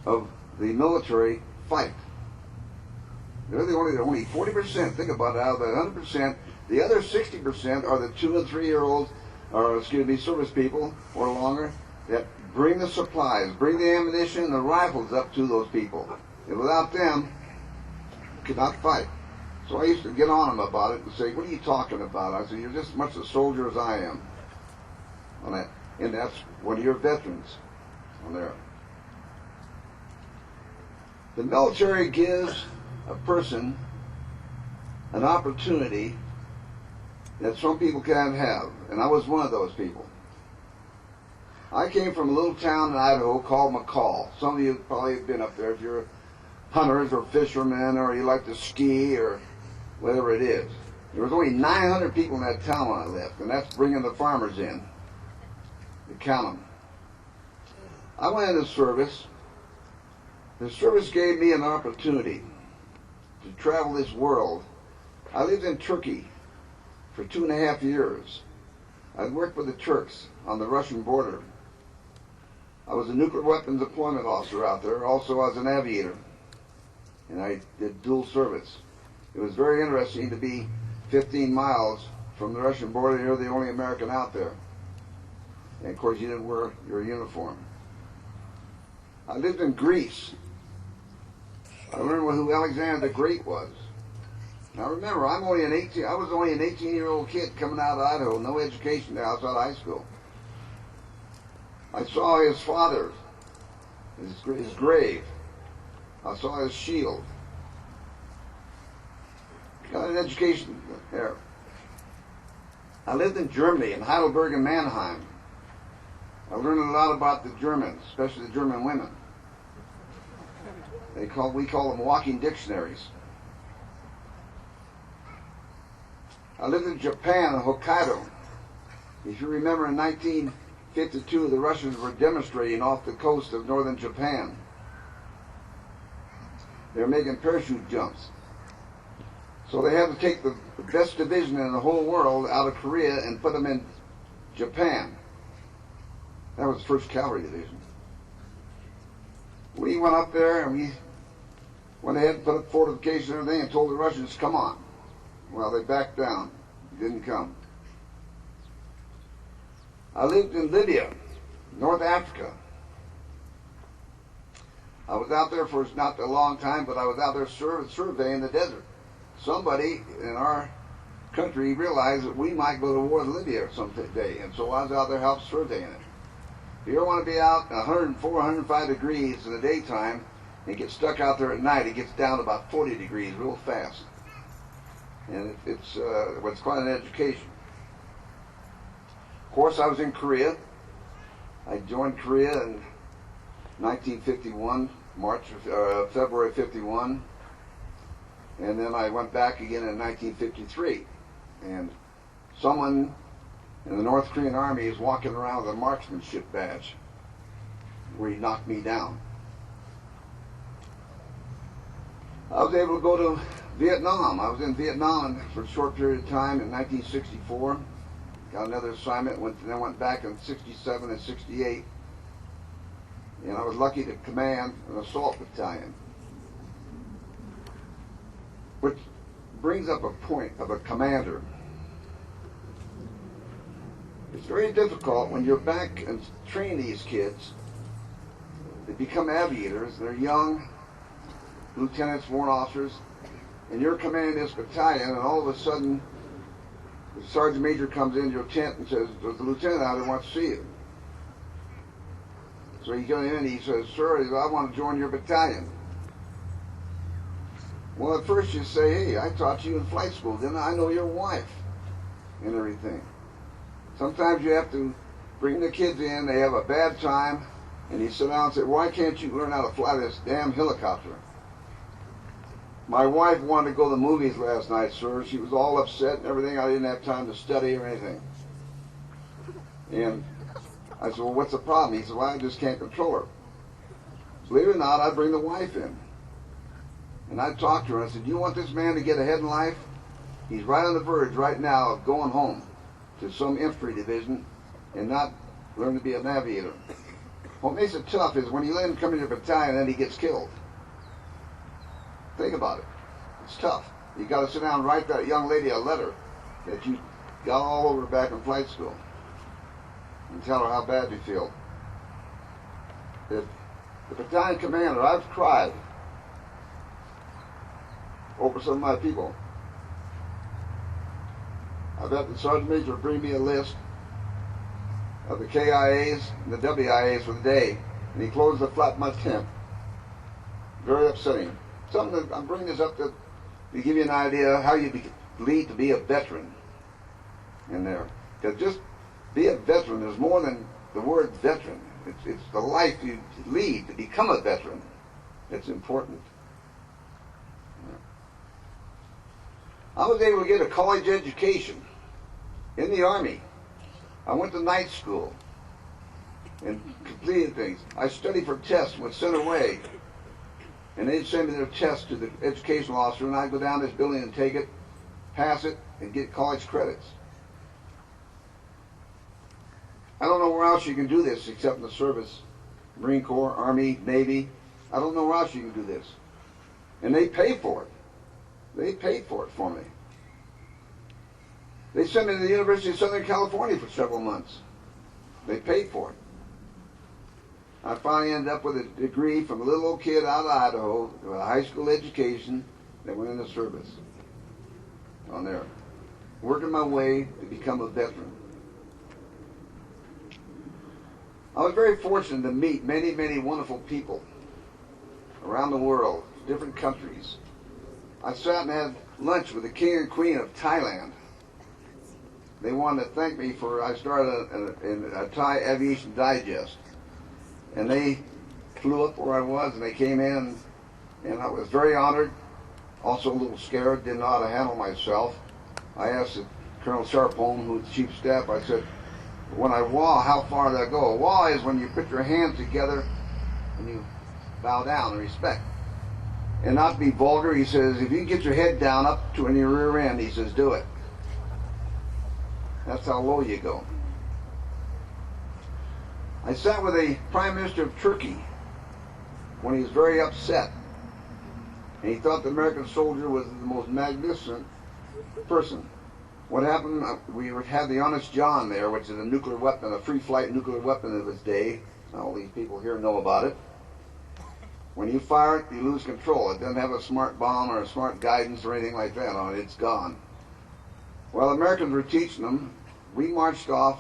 of the military fight. They're the only 40%. Think about it. Out of the 100%, the other 60% are the 2 and 3 year olds, or excuse me, service people or longer, that bring the supplies, bring the ammunition and the rifles up to those people. And without them, you could not fight. So I used to get on them about it and say, "What are you talking about?" I said, "You're just as much a soldier as I am." On that, and that's one of your veterans on there. The military gives a person an opportunity that some people can't have, and I was one of those people. I came from a little town in Idaho called McCall. Some of you probably have been up there if you're hunters or fishermen or you like to ski or whatever it is. There was only 900 people in that town when I left, and that's bringing the farmers in to count them. I went into service. The service gave me an opportunity to travel this world. I lived in Turkey for 2.5 years. I'd worked with the Turks on the Russian border. I was a nuclear weapons deployment officer out there. Also, I was an aviator, and I did dual service. It was very interesting to be 15 miles from the Russian border. You're the only American out there. And of course, you didn't wear your uniform. I lived in Greece. I learned who Alexander the Great was. Now remember, I was only an 18-year-old kid coming out of Idaho, no education outside high school. I saw his father, his grave. I saw his shield. Got an education there. I lived in Germany, in Heidelberg and Mannheim. I learned a lot about the Germans, especially the German women. We call them walking dictionaries. I lived in Japan, in Hokkaido. If you remember, in 1952, the Russians were demonstrating off the coast of northern Japan. They were making parachute jumps. So they had to take the best division in the whole world out of Korea and put them in Japan. That was the 1st Cavalry Division. We went up there and we went ahead and put up fortifications and everything and told the Russians, "Come on." Well, they backed down. Didn't come. I lived in Libya, North Africa. I was out there for not a long time, but I was out there surveying the desert. Somebody in our country realized that we might go to war with Libya someday, and so I was out there helping surveying it. If you ever want to be out 104, 105 degrees in the daytime and get stuck out there at night, it gets down to about 40 degrees real fast. And it's quite an education. Of course, I was in Korea. I joined Korea in 1951, February 51. And then I went back again in 1953. And someone in the North Korean Army is walking around with a marksmanship badge where he knocked me down. I was able to go to Vietnam. I was in Vietnam for a short period of time in 1964. Got another assignment, then went back in 67 and 68. And I was lucky to command an assault battalion. Which brings up a point of a commander. It's very difficult when you're back and train these kids. They become aviators. They're young lieutenants, warrant officers, and you're commanding this battalion, and all of a sudden the sergeant major comes into your tent and says, "There's a lieutenant out there wants to see you." So you go in and he says, "Sir, I want to join your battalion." Well, at first you say, "Hey, I taught you in flight school, didn't I? I know your wife," and everything. Sometimes you have to bring the kids in, they have a bad time, and you sit down and say, "Why can't you learn how to fly this damn helicopter?" My wife wanted to go to the movies last night, sir. She was all upset and everything. I didn't have time to study or anything. And I said, "Well, what's the problem?" He said, "Well, I just can't control her." Believe it or not, I'd bring the wife in. And I'd talk to her and I said, "You want this man to get ahead in life? He's right on the verge right now of going home to some infantry division and not learn to be a navigator. What makes it tough is when you let him come into the battalion and then he gets killed. Think about it. It's tough. You got to sit down and write that young lady a letter that you got all over back in flight school and tell her how bad you feel. If the battalion commander, I've cried over some of my people. I've had the sergeant major bring me a list of the KIAs and the WIAs for the day, and he closed the flap of my tent. Very upsetting. Something that I'm bringing this up to give you an idea how you lead to be a veteran in there. Because just be a veteran, there's more than the word veteran. It's the life you lead to become a veteran that's important. I was able to get a college education in the Army. I went to night school and completed things. I studied for tests, was sent away, and they'd send me their test to the educational officer, and I'd go down this building and take it, pass it, and get college credits. I don't know where else you can do this except in the service. Marine Corps, Army, Navy. I don't know where else you can do this. And they pay for it. They paid for it for me. They sent me to the University of Southern California for several months. They paid for it. I finally ended up with a degree from a little old kid out of Idaho, with a high school education that went into service on there. Working my way to become a veteran. I was very fortunate to meet many, many wonderful people around the world, different countries. I sat and had lunch with the King and Queen of Thailand. They wanted to thank me for, I started a Thai Aviation Digest. And they flew up where I was, and they came in, and I was very honored, also a little scared, didn't know how to handle myself. I asked Colonel Sharpholm, who was the chief of staff, I said, when I wah, how far do I go? A wah is when you put your hands together and you bow down in respect. And not to be vulgar, he says, if you can get your head down up to in your rear end, he says, do it. That's how low you go. I sat with the Prime Minister of Turkey when he was very upset. And he thought the American soldier was the most magnificent person. What happened, we had the Honest John there, which is a nuclear weapon, a free flight nuclear weapon of its day. All these people here know about it. When you fire it, you lose control. It doesn't have a smart bomb or a smart guidance or anything like that on it. It's gone. While the Americans were teaching them, we marched off,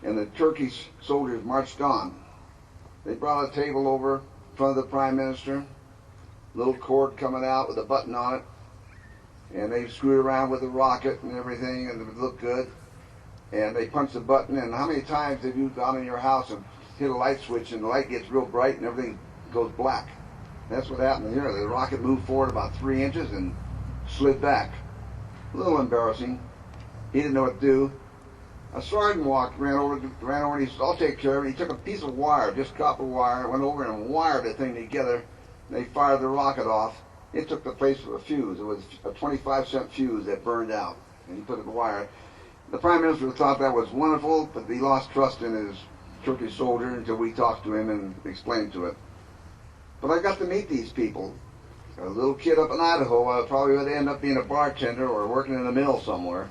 and the Turkish soldiers marched on. They brought a table over in front of the Prime Minister, little cord coming out with a button on it, and they screwed around with a rocket and everything, and it looked good. And they punched the button, and how many times have you gone in your house and hit a light switch and the light gets real bright and everything goes black? That's what happened here. The rocket moved forward about 3 inches and slid back. A little embarrassing. He didn't know what to do. A sergeant ran over and he said, I'll take care of it. He took a piece of wire, just copper wire, went over and wired the thing together, and they fired the rocket off. It took the place of a fuse. It was a 25-cent fuse that burned out, and he put it in the wire. The Prime Minister thought that was wonderful, but he lost trust in his Turkish soldier until we talked to him and explained to it. But I got to meet these people. A little kid up in Idaho, I probably would end up being a bartender or working in a mill somewhere.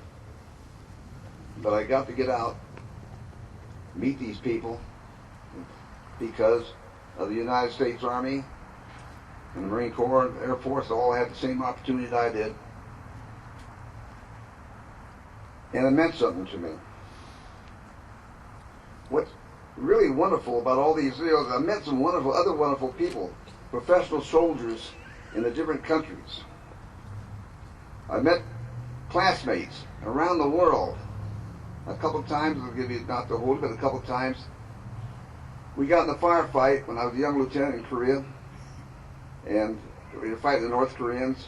But I got to get out, meet these people, because of the United States Army and the Marine Corps and the Air Force all had the same opportunity that I did. And it meant something to me. What's really wonderful about all these videos, I met some other wonderful people, professional soldiers in the different countries. I met classmates around the world. A couple times, I'll give you not the whole, but a couple times. We got in a firefight when I was a young lieutenant in Korea, and we were fighting the North Koreans,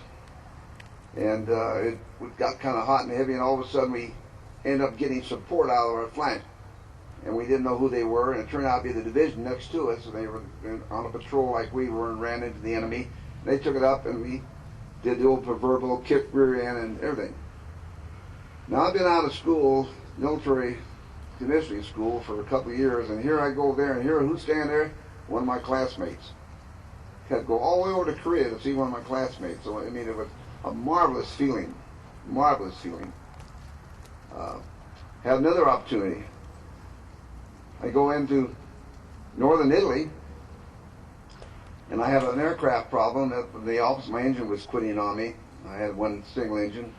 and it got kind of hot and heavy, and all of a sudden we ended up getting support out of our flank, and we didn't know who they were, and it turned out to be the division next to us, and they were on a patrol like we were and ran into the enemy. They took it up, and we did the old proverbial kick rear end and everything. Now, I've been out of school, military to mystery school for a couple of years, and here I go there, and here who's standing there? One of my classmates. Had to go all the way over to Korea to see one of my classmates. So I mean, it was a marvelous feeling, marvelous feeling. Had another opportunity. I go into northern Italy, and I had an aircraft problem at the Alps. My engine was quitting on me. I had one single engine.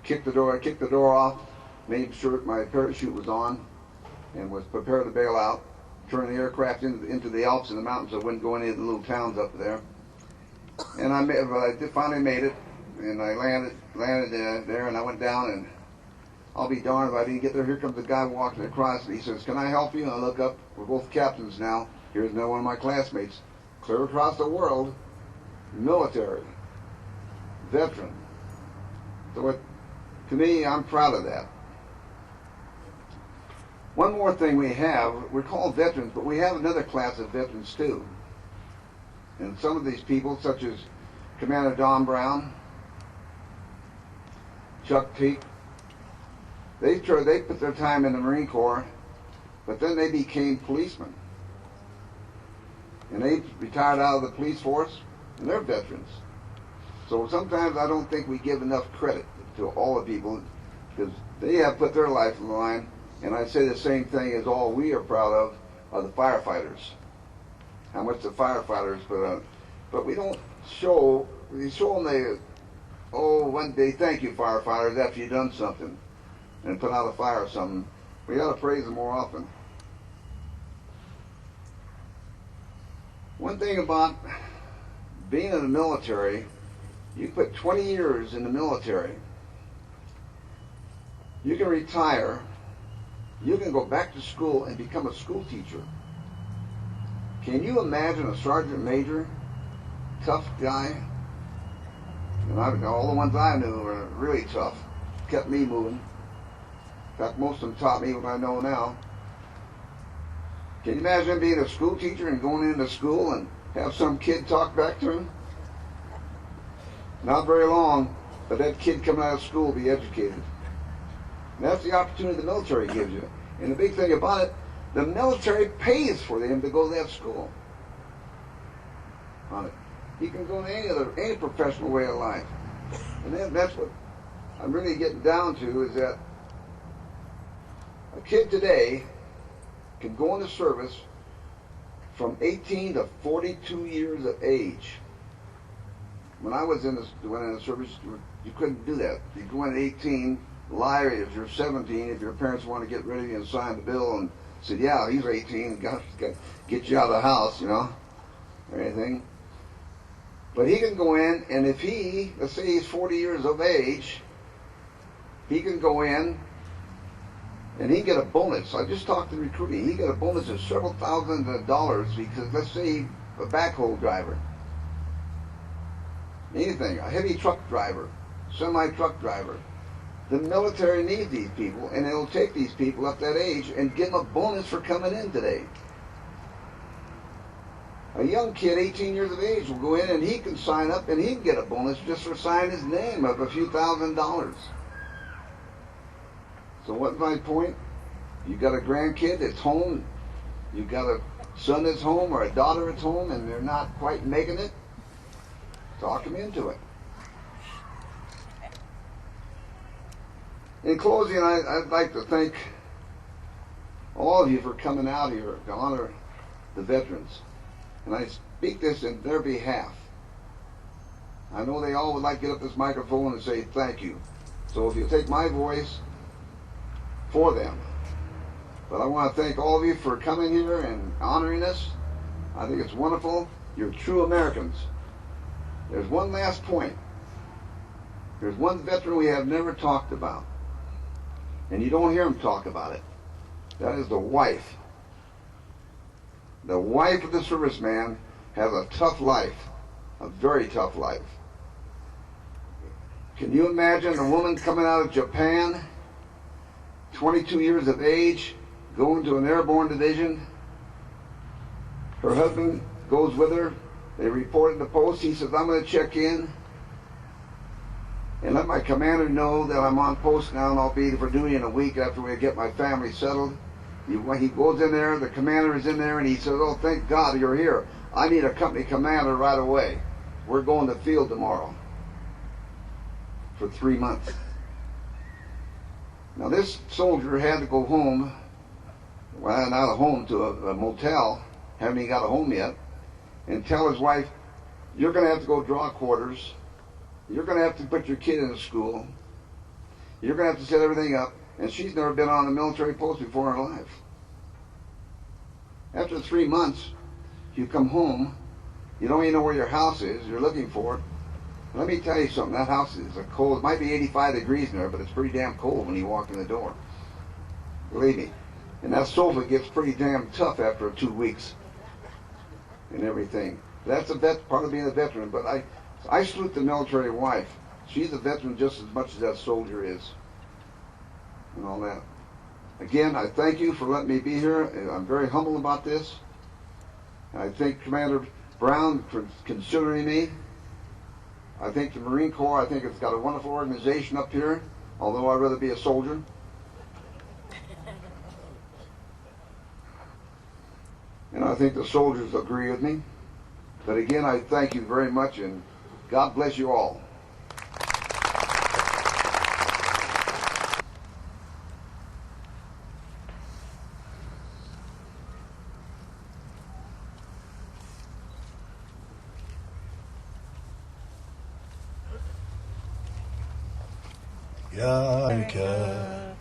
Kicked the door off, made sure my parachute was on, and was prepared to bail out. Turned the aircraft into the Alps and the mountains. I wouldn't go any of the little towns up there. And I finally made it, and I landed there, and I went down, and I'll be darned if I didn't get there. Here comes the guy walking across, and he says, "Can I help you?" And I look up. We're both captains now. Here's another one of my classmates, clear across the world, military, veteran. So to me, I'm proud of that. One more thing we have, we're called veterans, but we have another class of veterans too. And some of these people, such as Commander Don Brown, Chuck Peake, they put their time in the Marine Corps, but then they became policemen. And they retired out of the police force, and they're veterans. So sometimes I don't think we give enough credit to all the people, because they have put their life on the line. And I say the same thing as all we are proud of are the firefighters. How much the firefighters put on. But we don't show, we show them one day, thank you firefighters, after you've done something and put out a fire or something. We ought to praise them more often. One thing about being in the military, you put 20 years in the military, you can retire, you can go back to school and become a school teacher. Can you imagine a sergeant major, tough guy? And all the ones I knew were really tough, kept me moving. In fact, most of them taught me what I know now. Can you imagine being a school teacher and going into school and have some kid talk back to him? Not very long, but that kid coming out of school will be educated. And that's the opportunity the military gives you. And the big thing about it, the military pays for them to go to that school. On it. You can go to any professional way of life. And that's what I'm really getting down to, is that a kid today can go into service from 18 to 42 years of age. When I went in the service, you couldn't do that. You go in at 18, lie if you're 17, if your parents want to get rid of you and sign the bill and said, yeah, he's 18, got to get you out of the house, or anything. But he can go in, and if let's say he's 40 years of age, he can go in and he get a bonus. I just talked to recruiting. He get a bonus of several $1,000s because, let's say, a backhoe driver, anything, a heavy truck driver, semi-truck driver. The military needs these people, and it'll take these people up that age and give them a bonus for coming in today. A young kid, 18 years of age, will go in and he can sign up and he can get a bonus just for signing his name of a few $1,000s. So what's my point? You got a grandkid that's home, you got a son that's home or a daughter that's home and they're not quite making it, talk them into it. In closing, I'd like to thank all of you for coming out here to honor the veterans. And I speak this in their behalf. I know they all would like to get up this microphone and say thank you. So if you take my voice for them. But I want to thank all of you for coming here and honoring us. I think it's wonderful. You're true Americans. There's one last point. There's one veteran we have never talked about. And you don't hear him talk about it. That is the wife. The wife of the serviceman has a tough life, a very tough life. Can you imagine a woman coming out of Japan, 22 years of age, going to an airborne division? Her husband goes with her. They report at the post. He says, I'm going to check in and let my commander know that I'm on post now and I'll be for duty in a week after we get my family settled. He goes in there, the commander is in there, and he says, "Oh, thank God you're here. I need a company commander right away. We're going to the field tomorrow." For 3 months. Now this soldier had to go home, well, not a home, to a motel, haven't even got a home yet, and tell his wife, "You're going to have to go draw quarters. You're going to have to put your kid in a school. You're going to have to set everything up." And she's never been on a military post before in her life. After 3 months, you come home, you don't even know where your house is, you're looking for it. Let me tell you something, that house is cold. It might be 85 degrees in there, but it's pretty damn cold when you walk in the door. Believe me. And that sofa gets pretty damn tough after 2 weeks and everything. That's part of being a veteran, but I salute the military wife. She's a veteran just as much as that soldier is. And all that. Again, I thank you for letting me be here. I'm very humble about this. I thank Commander Brown for considering me. I think the Marine Corps, I think it's got a wonderful organization up here, although I'd rather be a soldier. And I think the soldiers agree with me. But again, I thank you very much, and God bless you all. Yanka,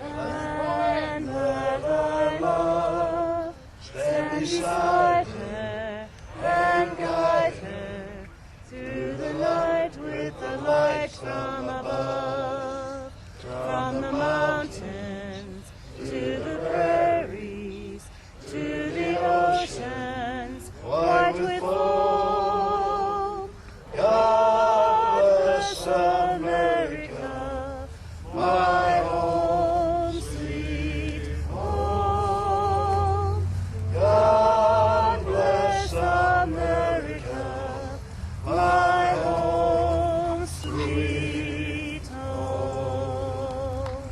and let our love stand beside her and guide her through the night with the light from above, from the mountains to the prairies, to the oceans white with foam. God bless America, my home, sweet home. God bless America, my home, sweet home.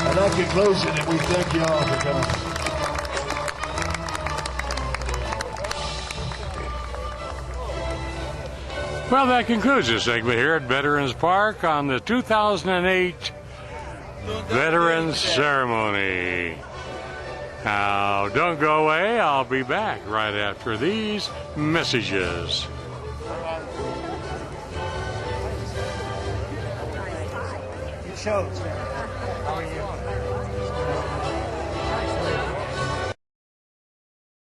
And that concludes it, and we thank you all for coming. Well, that concludes this segment here at Veterans Park on the 2008 Veterans Ceremony. Now, don't go away. I'll be back right after these messages. It shows.